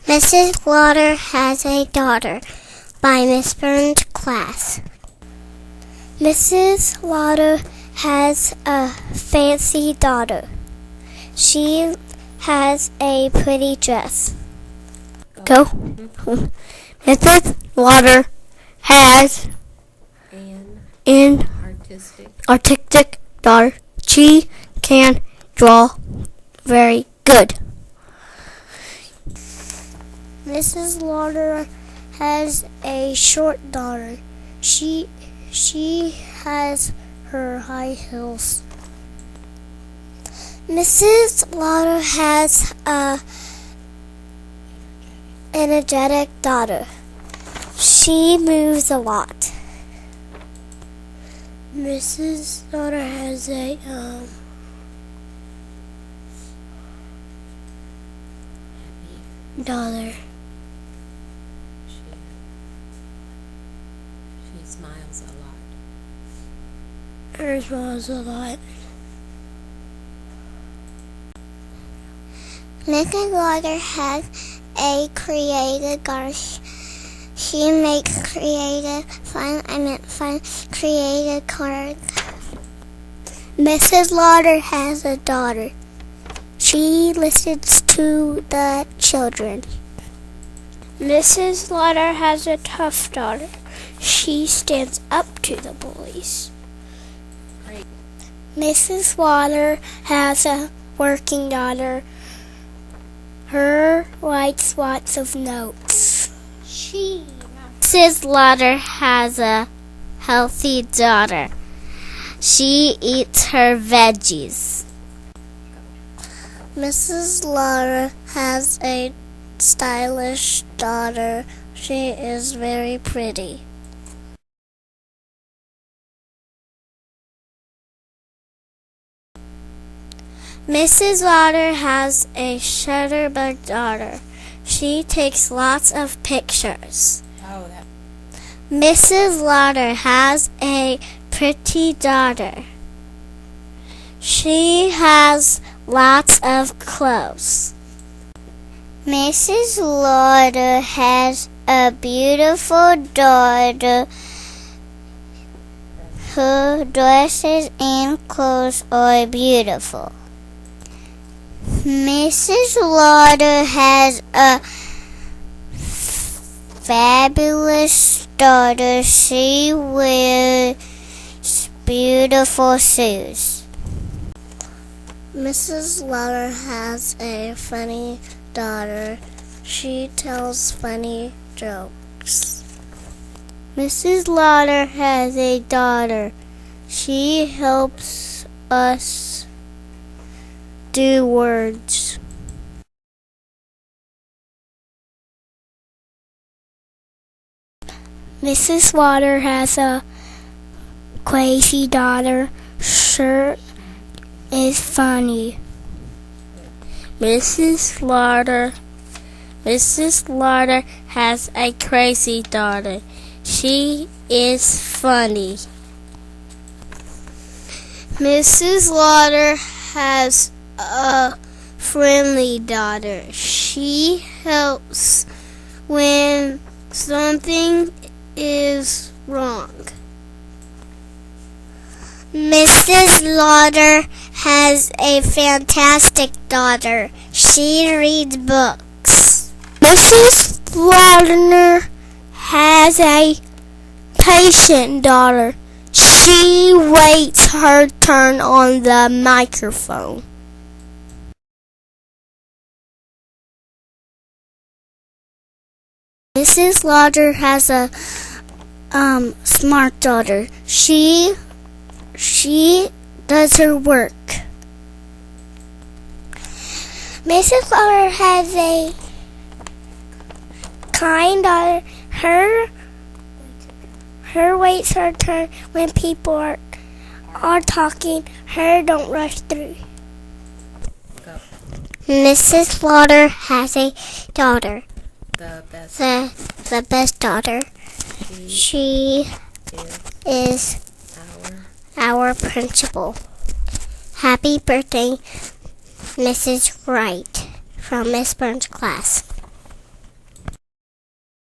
Mrs. Slaughter has a daughter by Miss Burns' class. Mrs. Slaughter has a fancy daughter. She has a pretty dress. Go. Mrs. Slaughter has an artistic daughter. She can draw very good. Mrs. Slaughter has a short daughter. She has her high heels. Mrs. Slaughter has a energetic daughter. She moves a lot. Mrs. Slaughter has a daughter. She smiles a lot. Her smiles a lot. Mrs. Slaughter has a creative garden. She makes creative cards. Mrs. Slaughter has a daughter. She listens to the children. Mrs. Slaughter has a tough daughter. She stands up to the bullies. Great. Mrs. Slaughter has a working daughter. Her writes lots of notes. Mrs. Slaughter has a healthy daughter. She eats her veggies. Mrs. Slaughter has a stylish daughter. She is very pretty. Mrs. Slaughter has a shutterbug daughter. She takes lots of pictures. Mrs. Slaughter has a pretty daughter. She has lots of clothes. Mrs. Slaughter has a beautiful daughter. Her dresses and clothes are beautiful. Mrs. Slaughter has a fabulous daughter. She wears beautiful shoes. Mrs. Slaughter has a funny daughter. She tells funny jokes. Mrs. Slaughter has a daughter. She helps us do words. Mrs. Slaughter has a crazy daughter. She is funny. Mrs. Slaughter has a crazy daughter. She is funny. Mrs. Slaughter has a friendly daughter. She helps when something is wrong. Mrs. Slaughter has a fantastic daughter. She reads books. Mrs. Slaughter has a patient daughter. She waits her turn on the microphone. Mrs. Slaughter has a smart daughter. She does her work. Mrs. Slaughter has a kind daughter. Her waits her turn when people are talking. Her don't rush through. Go. Mrs. Slaughter has a daughter. The best daughter. She is our principal. Happy birthday, Mrs. Wright, from Miss Burns' class.